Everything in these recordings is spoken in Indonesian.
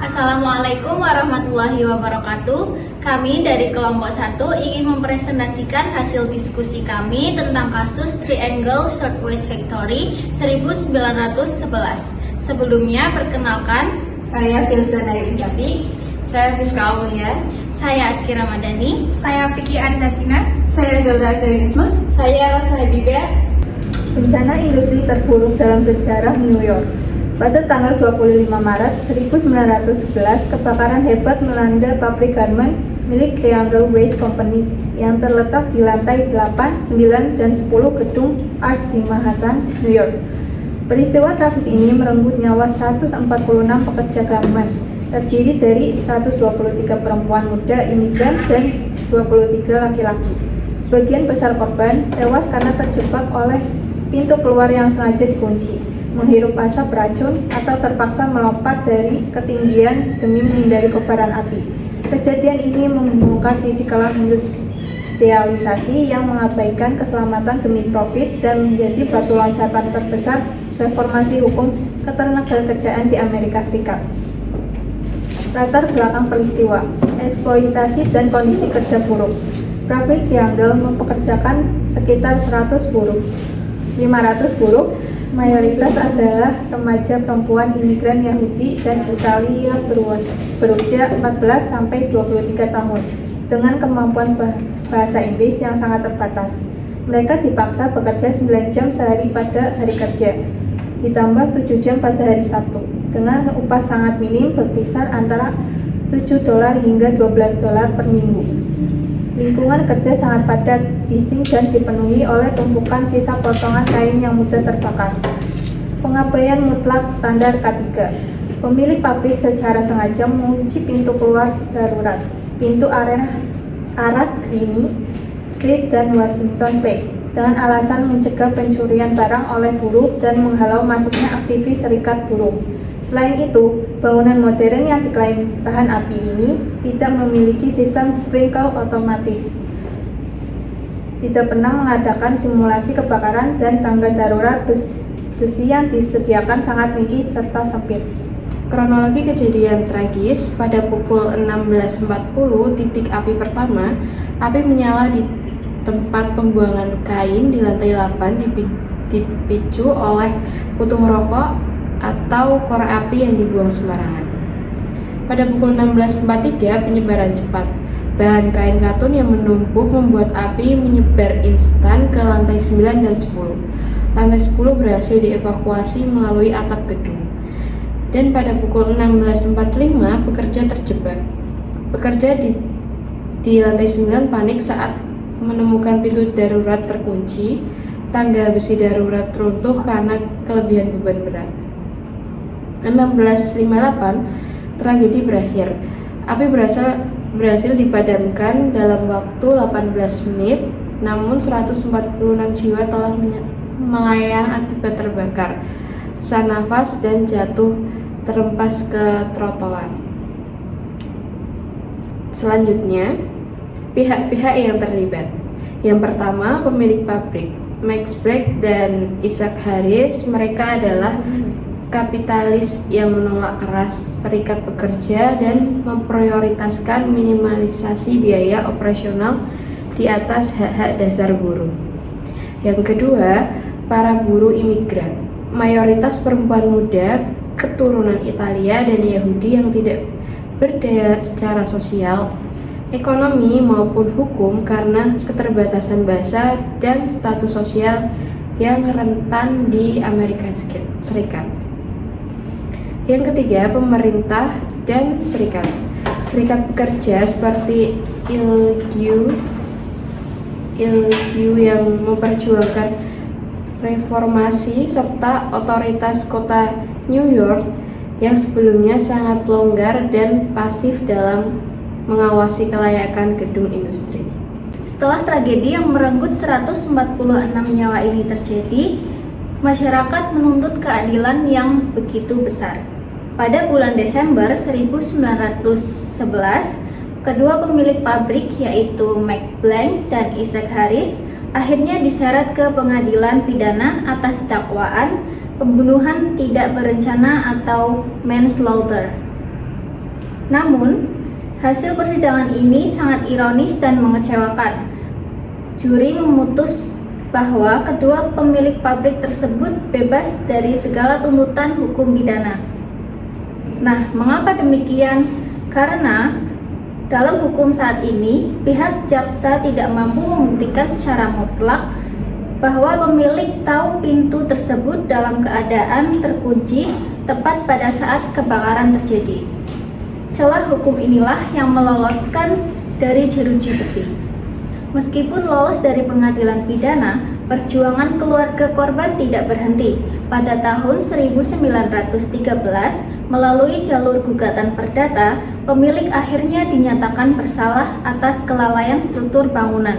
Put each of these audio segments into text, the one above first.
Assalamualaikum warahmatullahi wabarakatuh. Kami dari kelompok 1 ingin mempresentasikan hasil diskusi kami tentang kasus Triangle Shirtwaist Factory 1911. Sebelumnya perkenalkan, Saya Filza Nailisati. Saya Fiska Aulia. saya Aski Ramadhani. Saya Vicky Arizafina. Saya Zelda Trinisma. Saya Rosa Biba. Bencana industri terburuk dalam sejarah New York. Pada tanggal 25 Maret 1911, kebakaran hebat melanda pabrik garment milik Triangle Waste Company yang terletak di lantai 8, 9, dan 10 gedung Arts di Manhattan, New York. Peristiwa tragis ini merenggut nyawa 146 pekerja garment, terdiri dari 123 perempuan muda imigran dan 23 laki-laki. Sebagian besar korban tewas karena terjebak oleh pintu keluar yang sengaja dikunci, menghirup asap beracun, atau terpaksa melompat dari ketinggian demi menghindari kobaran api. Kejadian ini membongkar sisi kelam industrialisasi yang mengabaikan keselamatan demi profit dan menjadi batu loncatan terbesar reformasi hukum ketenagakerjaan di Amerika Serikat. Latar belakang peristiwa, eksploitasi dan kondisi kerja buruk. Pabrik Triangle mempekerjakan sekitar 500 buruh, mayoritas adalah remaja perempuan imigran Yahudi dan Italia berusia 14 sampai 23 tahun dengan kemampuan bahasa Inggris yang sangat terbatas. Mereka dipaksa bekerja 9 jam sehari pada hari kerja, ditambah 7 jam pada hari Sabtu, dengan upah sangat minim berkisar antara $7 hingga $12 per minggu. Lingkungan kerja sangat padat, bising, dan dipenuhi oleh tumpukan sisa potongan kain yang mudah terbakar. Pengabaian mutlak standar K3. Pemilik pabrik secara sengaja mengunci pintu keluar darurat, pintu arah Greene Street dan Washington Place, dengan alasan mencegah pencurian barang oleh buruh dan menghalau masuknya aktivis serikat buruh. Selain itu, bangunan modern yang diklaim tahan api ini tidak memiliki sistem sprinkle otomatis, tidak pernah mengadakan simulasi kebakaran, dan tangga darurat besi yang disediakan sangat ringkih serta sempit. Kronologi kejadian tragis, pada pukul 16.40 titik api pertama, api menyala di tempat pembuangan kain di lantai 8 dipicu oleh putung rokok atau korek api yang dibuang sembarangan. Pada pukul 16.43 penyebaran cepat. Bahan kain katun yang menumpuk membuat api menyebar instan ke lantai 9 dan 10. Lantai 10 berhasil dievakuasi melalui atap gedung. Dan pada pukul 16.45 pekerja terjebak. Pekerja di lantai 9 panik saat menemukan pintu darurat terkunci, tangga besi darurat runtuh karena kelebihan beban berat. 16.58 tragedi berakhir. Api berhasil dipadamkan dalam waktu 18 menit, namun 146 jiwa telah melayang akibat terbakar, sesak nafas, dan jatuh terempas ke trotoar. Selanjutnya, pihak-pihak yang terlibat. Yang pertama, pemilik pabrik, Max Black dan Isaac Harris. Mereka adalah kapitalis yang menolak keras serikat pekerja dan memprioritaskan minimalisasi biaya operasional di atas hak-hak dasar buruh. Yang kedua, para buruh imigran, mayoritas perempuan muda keturunan Italia dan Yahudi yang tidak berdaya secara sosial, ekonomi maupun hukum karena keterbatasan bahasa dan status sosial yang rentan di Amerika Serikat. Yang ketiga, pemerintah dan serikat. Serikat pekerja seperti ILGU yang memperjuangkan reformasi serta otoritas kota New York yang sebelumnya sangat longgar dan pasif dalam mengawasi kelayakan gedung industri. Setelah tragedi yang merenggut 146 nyawa ini terjadi, masyarakat menuntut keadilan yang begitu besar. Pada bulan Desember 1911, kedua pemilik pabrik yaitu Max Black dan Isaac Harris akhirnya diseret ke pengadilan pidana atas dakwaan pembunuhan tidak berencana atau manslaughter. Namun, hasil persidangan ini sangat ironis dan mengecewakan. Juri memutus bahwa kedua pemilik pabrik tersebut bebas dari segala tuntutan hukum pidana. Nah, mengapa demikian? Karena dalam hukum saat ini, pihak jaksa tidak mampu membuktikan secara mutlak bahwa pemilik tahu pintu tersebut dalam keadaan terkunci tepat pada saat kebakaran terjadi. Celah hukum inilah yang meloloskan dari jeruji besi. Meskipun lolos dari pengadilan pidana, perjuangan keluarga korban tidak berhenti. Pada tahun 1913, melalui jalur gugatan perdata, pemilik akhirnya dinyatakan bersalah atas kelalaian struktur bangunan.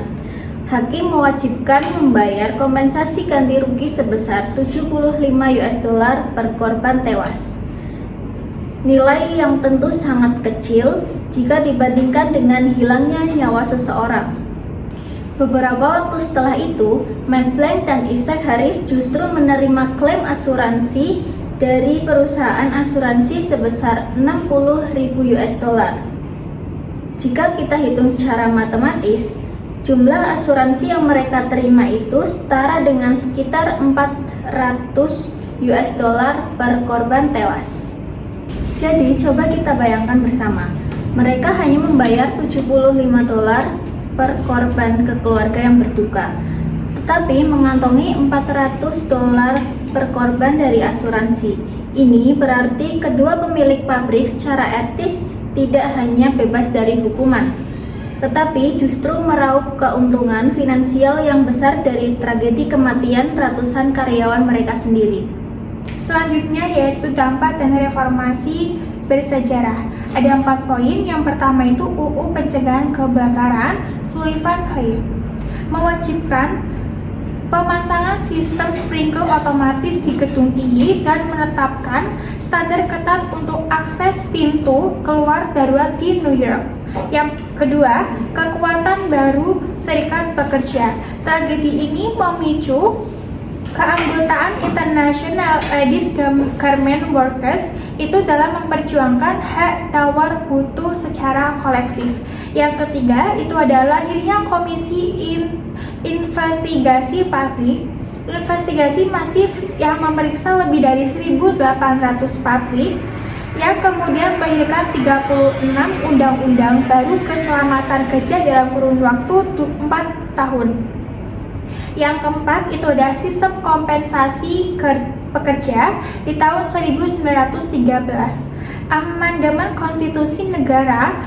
Hakim mewajibkan membayar kompensasi ganti rugi sebesar $75 per korban tewas. Nilai yang tentu sangat kecil jika dibandingkan dengan hilangnya nyawa seseorang. Beberapa waktu setelah itu, Max Planck dan Isaac Harris justru menerima klaim asuransi dari perusahaan asuransi sebesar $60.000. Jika kita hitung secara matematis, jumlah asuransi yang mereka terima itu setara dengan sekitar $400 per korban tewas. Jadi, coba kita bayangkan bersama. Mereka hanya membayar $75 per korban ke keluarga yang berduka, tetapi mengantongi $400 per korban dari asuransi. Ini berarti kedua pemilik pabrik secara etis tidak hanya bebas dari hukuman, tetapi justru meraup keuntungan finansial yang besar dari tragedi kematian ratusan karyawan mereka sendiri. Selanjutnya yaitu dampak dan reformasi bersejarah. Ada 4 poin. Yang pertama itu UU Pencegahan Kebakaran Sullivan-Hoyle mewajibkan pemasangan sistem sprinkler otomatis di gedung tinggi dan menetapkan standar ketat untuk akses pintu keluar darurat di New York. Yang kedua, kekuatan baru Serikat Pekerja. Tragedi ini memicu keanggotaan International Ladies Garment Workers itu dalam memperjuangkan hak tawar mutu secara kolektif. Yang ketiga itu adalah lahirnya Komisi Investigasi Pabrik, investigasi masif yang memeriksa lebih dari 1.800 pabrik, yang kemudian melahirkan 36 undang-undang baru keselamatan kerja dalam kurun waktu 4 tahun. Yang keempat itu adalah sistem kompensasi pekerja di tahun 1913. Amandemen Konstitusi Negara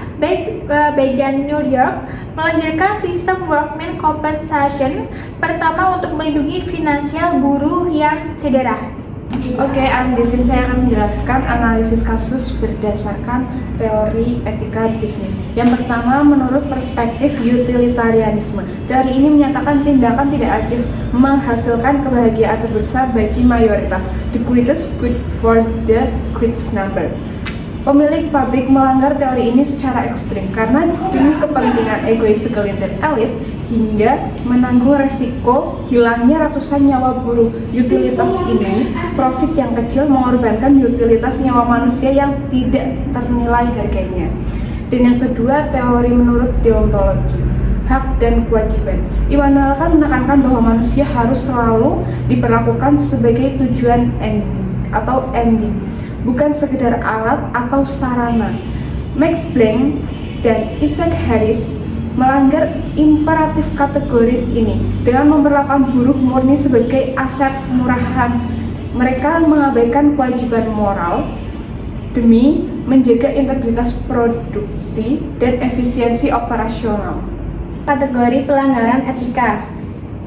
bagian New York melahirkan sistem workman compensation pertama untuk melindungi finansial buruh yang cedera. Oke, di sini saya akan menjelaskan analisis kasus berdasarkan teori etika bisnis. Yang pertama, menurut perspektif utilitarianisme. Teori ini menyatakan tindakan tidak etis menghasilkan kebahagiaan terbesar bagi mayoritas. The greatest good for the greatest number. Pemilik pabrik melanggar teori ini secara ekstrim karena demi kepentingan egois segelintir elit hingga menanggung resiko hilangnya ratusan nyawa buruh. Utilitas ini, profit yang kecil mengorbankan utilitas nyawa manusia yang tidak ternilai harganya. Dan yang kedua, teori menurut deontologi, hak dan kewajiban. Immanuel Kant menekankan bahwa manusia harus selalu diperlakukan sebagai tujuan ending, bukan sekedar alat atau sarana. Max Planck dan Isaac Harris melanggar imperatif kategoris ini dengan memperlakukan buruh murni sebagai aset murahan. Mereka mengabaikan kewajiban moral demi menjaga integritas produksi dan efisiensi operasional. Kategori pelanggaran etika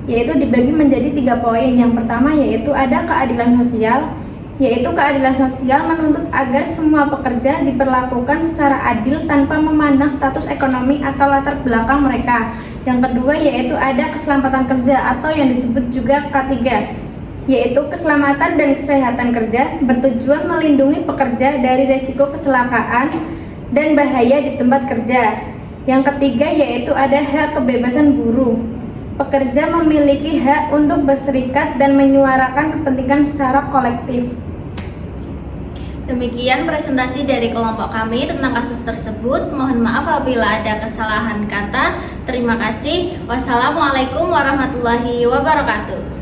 yaitu dibagi menjadi 3 poin. Yang pertama yaitu ada keadilan sosial, yaitu keadilan sosial menuntut agar semua pekerja diperlakukan secara adil tanpa memandang status ekonomi atau latar belakang mereka. Yang kedua yaitu ada keselamatan kerja atau yang disebut juga K3, yaitu keselamatan dan kesehatan kerja, bertujuan melindungi pekerja dari risiko kecelakaan dan bahaya di tempat kerja. Yang ketiga yaitu ada hak kebebasan buruh. Pekerja memiliki hak untuk berserikat dan menyuarakan kepentingan secara kolektif. Demikian presentasi dari kelompok kami tentang kasus tersebut. Mohon maaf apabila ada kesalahan kata. Terima kasih. Wassalamualaikum warahmatullahi wabarakatuh.